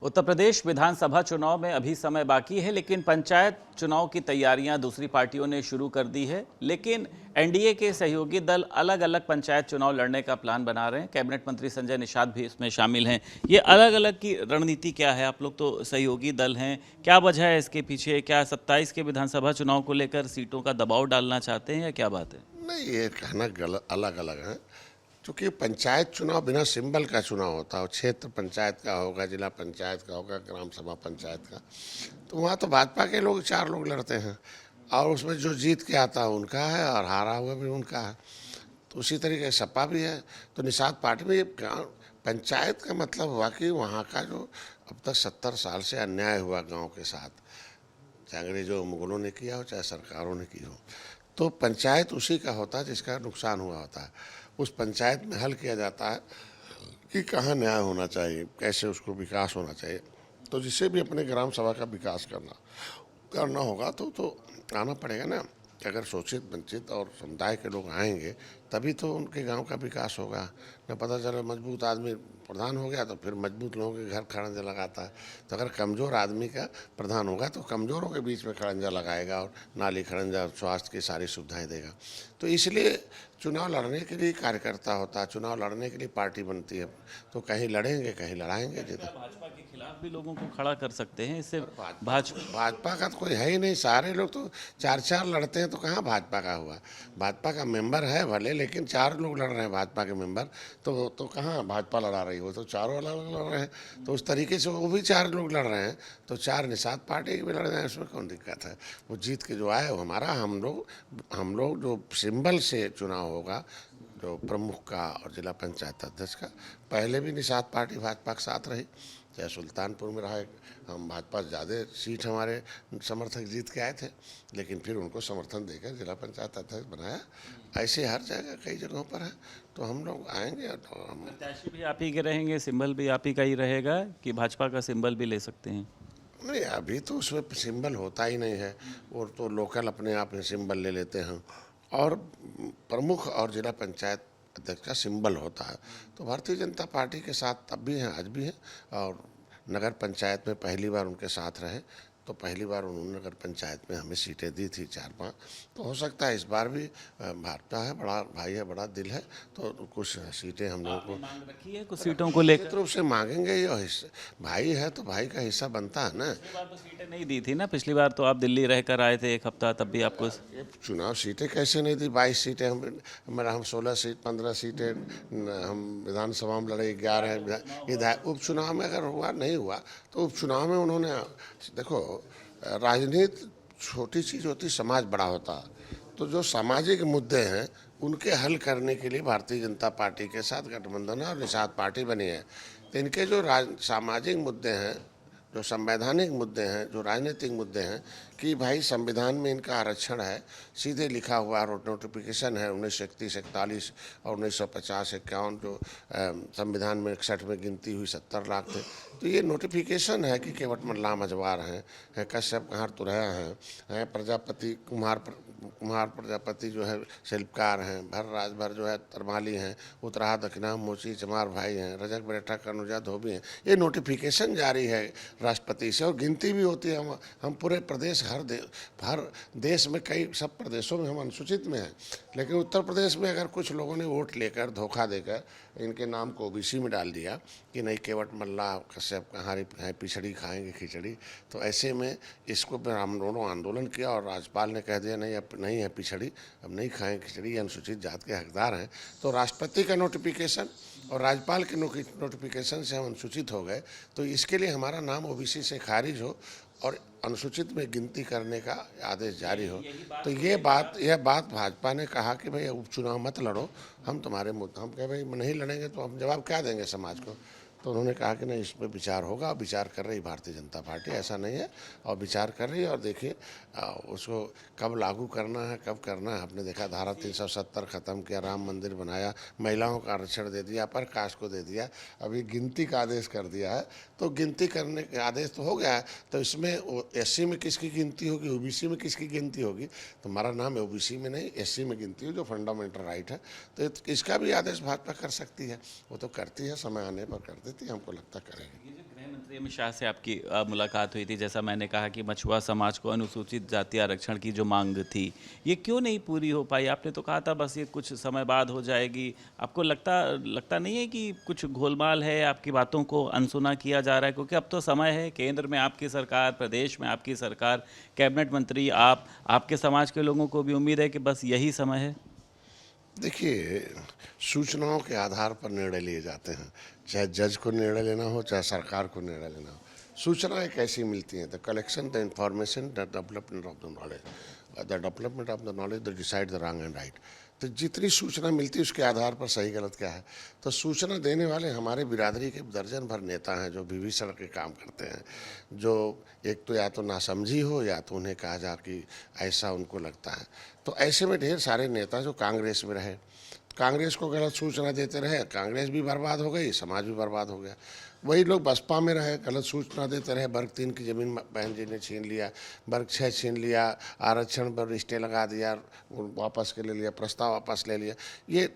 उत्तर प्रदेश विधानसभा चुनाव में अभी समय बाकी है, लेकिन पंचायत चुनाव की तैयारियां दूसरी पार्टियों ने शुरू कर दी है। लेकिन एनडीए के सहयोगी दल अलग अलग पंचायत चुनाव लड़ने का प्लान बना रहे हैं। कैबिनेट मंत्री संजय निषाद भी इसमें शामिल हैं। ये अलग अलग की रणनीति क्या है? आप लोग तो सहयोगी दल हैं, क्या वजह है इसके पीछे? क्या 27 के विधानसभा चुनाव को लेकर सीटों का दबाव डालना चाहते हैं या क्या बात है? नहीं, ये कहना गलत अलग अलग है। क्योंकि पंचायत चुनाव बिना सिंबल का चुनाव होता है। क्षेत्र पंचायत का होगा, जिला पंचायत का होगा, ग्राम सभा पंचायत का। तो वहाँ तो भाजपा के लोग 4 लोग लड़ते हैं और उसमें जो जीत के आता है उनका है और हारा हुआ भी उनका है। तो उसी तरीके से सपा भी है। तो निषाद पार्टी में ये पंचायत का मतलब हुआ कि वहाँ का जो अब तक 70 साल से अन्याय हुआ गाँव के साथ, चाहे अंग्रेजों मुगलों ने किया हो चाहे सरकारों ने की हो, तो पंचायत उसी का होता है जिसका नुकसान हुआ होता है। उस पंचायत में हल किया जाता है कि कहाँ न्याय होना चाहिए, कैसे उसको विकास होना चाहिए। तो जिसे भी अपने ग्राम सभा का विकास करना होगा तो आना पड़ेगा ना। अगर शोषित वंचित और समुदाय के लोग आएंगे तभी तो उनके गांव का विकास होगा। न पता चला मजबूत आदमी प्रधान हो गया तो फिर मजबूत लोगों के घर खड़ंजा लगाता है। तो अगर कमज़ोर आदमी का प्रधान होगा तो कमज़ोरों के बीच में खड़ंजा लगाएगा और नाली खड़ंजा स्वास्थ्य की सारी सुविधाएं देगा। तो इसलिए चुनाव लड़ने के लिए कार्यकर्ता होता है, चुनाव लड़ने के लिए पार्टी बनती है। तो कहीं लड़ेंगे कहीं लड़ाएंगे। भाजपा के खिलाफ भी लोगों को खड़ा कर सकते हैं इससे? भाजपा का तो कोई है ही नहीं। सारे लोग तो 4-4 लड़ते हैं तो कहाँ भाजपा का हुआ। भाजपा का मेंबर है भले, लेकिन 4 लोग लड़ रहे हैं भाजपा के मेंबर। तो कहाँ भाजपा लड़ा रही हो, तो चारों अलग अलग लड़ रहे हैं। तो उस तरीके से वो भी 4 लोग लड़ रहे हैं तो 4 निषाद पार्टी के भी लड़ रहे हैं। उसमें कौन दिक्कत है? वो जीत के जो आए वो हमारा। हम लोग जो सिंबल से चुनाव होगा, जो प्रमुख का और जिला पंचायत अध्यक्ष का, पहले भी निषाद पार्टी भाजपा के साथ रही, चाहे सुल्तानपुर में रहा। हम भाजपा ज़्यादा सीट हमारे समर्थक जीत के आए थे, लेकिन फिर उनको समर्थन देकर जिला पंचायत अध्यक्ष बनाया। ऐसे हर जगह कई जगहों पर है। तो हम लोग आएंगे तो हम प्रत्याशी भी आप ही के रहेंगे, सिंबल भी आप ही का ही रहेगा कि भाजपा का सिंबल भी ले सकते हैं? नहीं, अभी तो उसमें सिंबल होता ही नहीं है। वो तो लोकल अपने आप में सिंबल ले लेते हैं और प्रमुख और जिला पंचायत अध्यक्ष का सिंबल होता है। तो भारतीय जनता पार्टी के साथ तब भी हैं, आज भी हैं। और नगर पंचायत में पहली बार उनके साथ रहे तो पहली बार उन्होंने नगर पंचायत में हमें सीटें दी थी 4-5। तो हो सकता है इस बार भी भाजपा है, बड़ा भाई है, बड़ा दिल है, तो कुछ सीटें हम लोगों को मांग रखी है कुछ सीटों को लेकर? निश्चित रूप से मांगेंगे ही। और भाई है तो भाई का हिस्सा बनता है ना। पिछली बार तो सीटें नहीं दी थी ना, पिछली बार तो आप दिल्ली रहकर आए थे 1 हफ्ता, तब भी आपको ये चुनाव सीटें कैसे नहीं दी? 22 सीटें हम 16 सीट 15 सीटें हम विधानसभा में लड़े, 11 इधर उपचुनाव में अगर हुआ नहीं हुआ तो उपचुनाव में उन्होंने देखो, राजनीति छोटी चीज़ होती, समाज बड़ा होता। तो जो सामाजिक मुद्दे हैं उनके हल करने के लिए भारतीय जनता पार्टी के साथ गठबंधन है और निषाद पार्टी बनी है। तो इनके जो सामाजिक मुद्दे हैं, जो संवैधानिक मुद्दे हैं, जो राजनीतिक मुद्दे हैं कि भाई संविधान में इनका आरक्षण है, सीधे लिखा हुआ नोटिफिकेशन है 1931-41 और 1950-51, जो संविधान में 61 में गिनती हुई 70 लाख थे। तो ये नोटिफिकेशन है कि केवट मल्लाह मझवार हैं, कश्यप कहार तुरैया हैं, प्रजापति कुम्हार प्रजापति जो है शिल्पकार हैं, भर राजभर जो है तरमाली हैं, उत्तराहा दक्षिणा मोची चमार भाई हैं, रजक बरेठा कनुजा धोबी हैं। ये नोटिफिकेशन जारी है राष्ट्रपति से और गिनती भी होती है। हम पूरे प्रदेश हर देश में कई सब प्रदेशों में हम अनुसूचित में हैं, लेकिन उत्तर प्रदेश में अगर कुछ लोगों ने वोट लेकर धोखा देकर इनके नाम को ओबीसी में डाल दिया कि नहीं केवट मल्लाह कश्यप कहारी है, पिछड़ी खाएंगे खिचड़ी, तो ऐसे में इसको फिर हम दोनों आंदोलन किया और राज्यपाल ने कह दिया नहीं, अब नहीं है पिछड़ी, अब नहीं खाएंगे खिचड़ी, अनुसूचित जात के हकदार हैं। तो राष्ट्रपति का नोटिफिकेशन और राज्यपाल के नोटिफिकेशन से हम अनुसूचित हो गए। तो इसके लिए हमारा नाम ओबीसी से खारिज हो और अनुसूचित में गिनती करने का आदेश जारी हो। तो यह बात भाजपा ने कहा कि भाई उपचुनाव मत लड़ो, हम तुम्हारे मुद्दे, हम कहे भाई नहीं लड़ेंगे तो हम जवाब क्या देंगे समाज को। तो उन्होंने कहा कि नहीं, इस पर विचार होगा। विचार कर रही भारतीय जनता पार्टी, ऐसा नहीं है, और विचार कर रही है। और देखिए उसको कब लागू करना है, कब करना है। आपने देखा धारा 370 ख़त्म किया, राम मंदिर बनाया, महिलाओं का आरक्षण दे दिया, पर कास्ट को दे दिया, अभी गिनती का आदेश कर दिया है। तो गिनती करने का आदेश तो हो गया है, तो इसमें एससी में किसकी गिनती होगी, ओबीसी में किसकी गिनती होगी? तो हमारा नाम है ओबीसी में नहीं, एससी में गिनती हो, जो फंडामेंटल राइट है। तो इसका भी आदेश भाजपा कर सकती है, वो तो करती है, समय आने पर कर देती है, हमको लगता करेगी। गृह मंत्री अमित शाह से आपकी मुलाकात हुई थी। जैसा मैंने कहा कि मछुआ समाज को अनुसूचित जाति आरक्षण की जो मांग थी, ये क्यों नहीं पूरी हो पाई? आपने तो कहा था बस ये कुछ समय बाद हो जाएगी। आपको लगता नहीं है कि कुछ गोलमाल है, आपकी बातों को अनसुना किया जा रहा है? क्योंकि अब तो समय है, केंद्र में आपकी सरकार, प्रदेश में आपकी सरकार, कैबिनेट मंत्री आप, आपके समाज के लोगों को भी उम्मीद है कि बस यही समय है। देखिए, सूचनाओं के आधार पर निर्णय लिए जाते हैं, चाहे जज को निर्णय लेना हो, चाहे सरकार को निर्णय लेना हो। सूचनाएं कैसी मिलती हैं? The collection, the information, the development of the knowledge, the development of the knowledge the decide the wrong and right. तो जितनी सूचना मिलती है उसके आधार पर सही गलत क्या है। तो सूचना देने वाले हमारे बिरादरी के दर्जन भर नेता हैं जो विभीषण के काम करते हैं, जो एक तो या तो नासमझी हो या तो उन्हें कहा जा कि ऐसा उनको लगता है। तो ऐसे में ढेर सारे नेता जो कांग्रेस में रहे, कांग्रेस को गलत सूचना देते रहे, कांग्रेस भी बर्बाद हो गई, समाज भी बर्बाद हो गया। वही लोग बसपा में रहे, गलत सूचना देते रहे, वर्ग 3 की ज़मीन बहन जी ने छीन लिया, वर्ग 6 छीन लिया, आरक्षण पर रिश्ते लगा दिया, वापस के ले लिया, प्रस्ताव वापस ले लिया। ये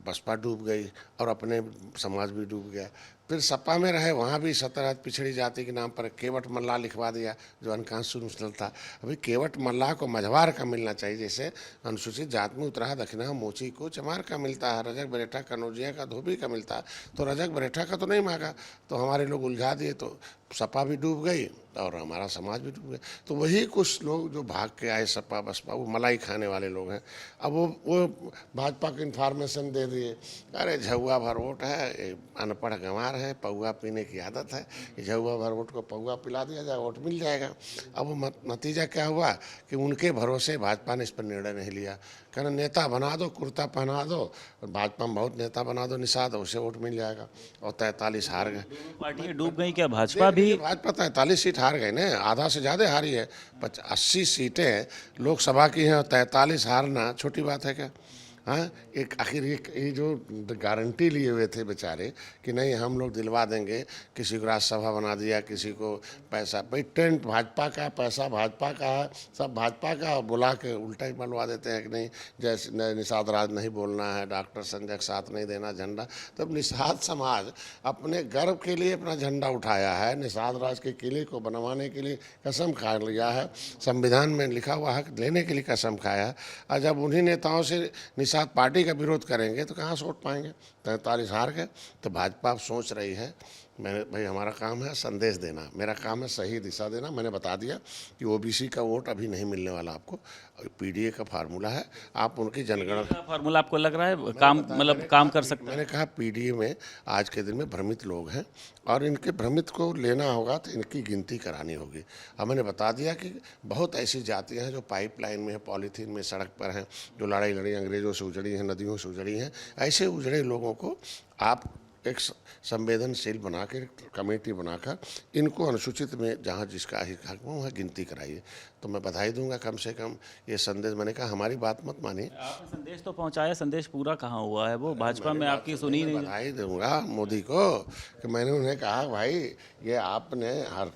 बसपा डूब गई और अपने समाज भी डूब गया। फिर सपा में रहे, वहाँ भी 17 पिछड़ी जाति के नाम पर केवट मल्लाह लिखवा दिया जो अनकॉन्स्टिट्यूशनल था। अभी केवट मल्लाह को मझवार का मिलना चाहिए, जैसे अनुसूचित जात में उतरा दक्षिणा मोची को चमार का मिलता है, रजक बरेठा कनौजिया का धोबी का मिलता है। तो रजक बरेठा का तो नहीं मांगा, तो हमारे लोग उलझा दिए, तो सपा भी डूब गई और हमारा समाज भी डूब गया। तो वही कुछ लोग जो भाग के आए सपा बसपा, वो मलाई खाने वाले लोग हैं। अब वो भाजपा को इन्फॉर्मेशन दे दिए, अरे झुआ भर वोट है, अनपढ़ गंवार है, पौआ पीने की आदत है, झुआ भर वोट को पौआ पिला दिया जाए, वोट मिल जाएगा। अब वो नतीजा क्या हुआ कि उनके भरोसे भाजपा ने इस पर निर्णय नहीं लिया। कहना नेता बना दो, कुर्ता पहना दो, भाजपा में बहुत नेता बना दो, निषाद, उसे वोट मिल जाएगा। और 43 हार गए। पार्टियां डूब गई क्या? भाजपा भी भाजपा 43 सीट हार गई ना, आधा से ज़्यादा हारी है। 80 सीटें लोकसभा की हैं और 43 हारना छोटी बात है क्या? हाँ, एक आखिर ये जो गारंटी लिए हुए थे बेचारे कि नहीं हम लोग दिलवा देंगे, किसी को राज्यसभा बना दिया, किसी को पैसा, भाई टेंट भाजपा का, पैसा भाजपा का, सब भाजपा का, बुला के उल्टा ही बनवा देते हैं कि नहीं, जैसे निषाद राज नहीं बोलना है, डॉक्टर संजय का साथ नहीं देना झंडा। तब निषाद समाज अपने गर्व के लिए अपना झंडा उठाया है, निषाद राज के किले को बनवाने के लिए कसम खा लिया है, संविधान में लिखा हुआ हक लेने के लिए कसम खाया है। और जब उन्हीं नेताओं से निषाद पार्टी का विरोध करेंगे तो कहाँ से वोट पाएंगे? 43 हार गए। तो भाजपा अब सोच रही है, मैंने भाई हमारा काम है संदेश देना, मेरा काम है सही दिशा देना। मैंने बता दिया कि ओबीसी का वोट अभी नहीं मिलने वाला आपको, पीडीए का फार्मूला है, आप उनकी जनगणना। फार्मूला आपको लग रहा है काम, मतलब काम कर सकते हैं? मैंने कहा पीडीए में आज के दिन में भ्रमित लोग हैं और इनके भ्रमित को लेना होगा तो इनकी गिनती करानी होगी। अब मैंने बता दिया कि बहुत ऐसी जातियां हैं जो पाइपलाइन में है, पॉलीथीन में, सड़क पर हैं, जो लड़ाई लड़ी, अंग्रेजों से उजड़ी हैं, नदियों से उजड़ी हैं। ऐसे उजड़े लोगों को आप एक संवेदनशील बनाकर कमेटी बनाकर इनको अनुसूचित में जहाँ जिसका हक हो वहाँ गिनती कराइए। तो मैं बधाई दूंगा, कम से कम ये संदेश, मैंने कहा हमारी बात मत मानिए। आपने संदेश तो पहुंचाया, संदेश पूरा कहाँ हुआ है? वो भाजपा में आपकी सुनी नहीं। बधाई दूंगा मोदी को कि मैंने उन्हें कहा भाई ये आपने हर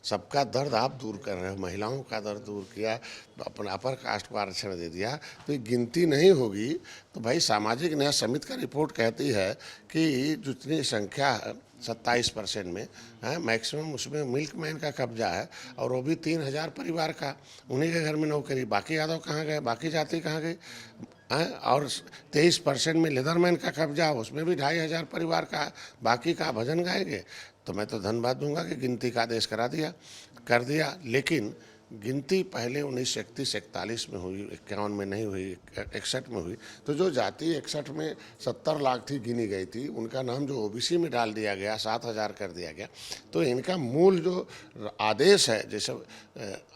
सबका दर्द आप दूर कर रहे हो, महिलाओं का दर्द दूर किया, अपना अपर कास्ट को आरक्षण दे दिया, तो ये गिनती नहीं होगी। तो भाई सामाजिक न्याय समिति का रिपोर्ट कहती है कि जितनी संख्या 27% में है, मैक्सिमम उसमें मिल्कमैन का कब्जा है और वो भी 3000 परिवार का, उन्हीं के घर में नौकरी। बाकी यादव कहाँ गए, बाकी जाति कहाँ गई? और 23% में लेदरमैन का कब्जा, उसमें भी 2500 परिवार का, बाकी का भजन गाएंगे। तो मैं तो धन्यवाद दूंगा कि गिनती का आदेश कर दिया। लेकिन गिनती पहले 1931-41 में हुई, 51 में नहीं हुई, 61 में हुई। तो जो जाति 61 में 70 लाख थी गिनी गई थी, उनका नाम जो ओबीसी में डाल दिया गया, 7000 कर दिया गया। तो इनका मूल जो आदेश है, जैसे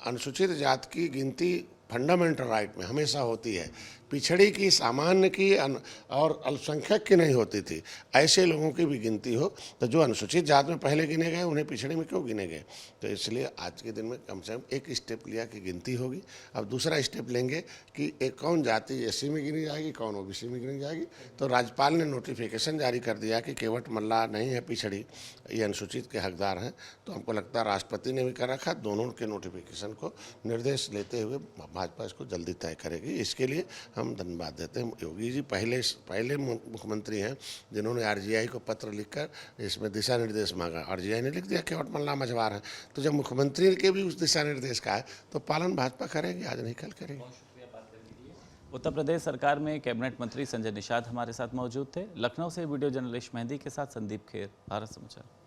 अनुसूचित जाति की गिनती फंडामेंटल राइट में हमेशा होती है, पिछड़ी की, सामान्य की और अल्पसंख्यक की नहीं होती थी। ऐसे लोगों की भी गिनती हो, तो जो अनुसूचित जात में पहले गिने गए उन्हें पिछड़ी में क्यों गिने गए? तो इसलिए आज के दिन में कम से कम एक स्टेप लिया कि गिनती होगी। अब दूसरा स्टेप लेंगे कि एक कौन जाति एससी में गिनी जाएगी, कौन ओबीसी में गिनी जाएगी। तो राज्यपाल ने नोटिफिकेशन जारी कर दिया कि केवट मल्लाह नहीं है पिछड़ी, ये अनुसूचित के हकदार हैं। तो हमको लगता है राष्ट्रपति ने भी कर रखा, दोनों के नोटिफिकेशन को निर्देश लेते हुए भाजपा इसको जल्दी तय करेगी। इसके लिए हम धन्यवाद देते हैं। योगी जी पहले मुख्यमंत्री हैं जिन्होंने आरजीआई को पत्र लिखकर इसमें दिशा निर्देश मांगा। आरजीआई ने लिख दिया कि औटमल्ला मझवार है, तो जब मुख्यमंत्री के भी उस दिशा निर्देश का है तो पालन भाजपा करेगी, आज नहीं कल करेगी। उत्तर प्रदेश सरकार में कैबिनेट मंत्री संजय निषाद हमारे साथ मौजूद थे। लखनऊ से वीडियो जर्नलिस्ट मेहंदी के साथ संदीप खेर, भारत समाचार।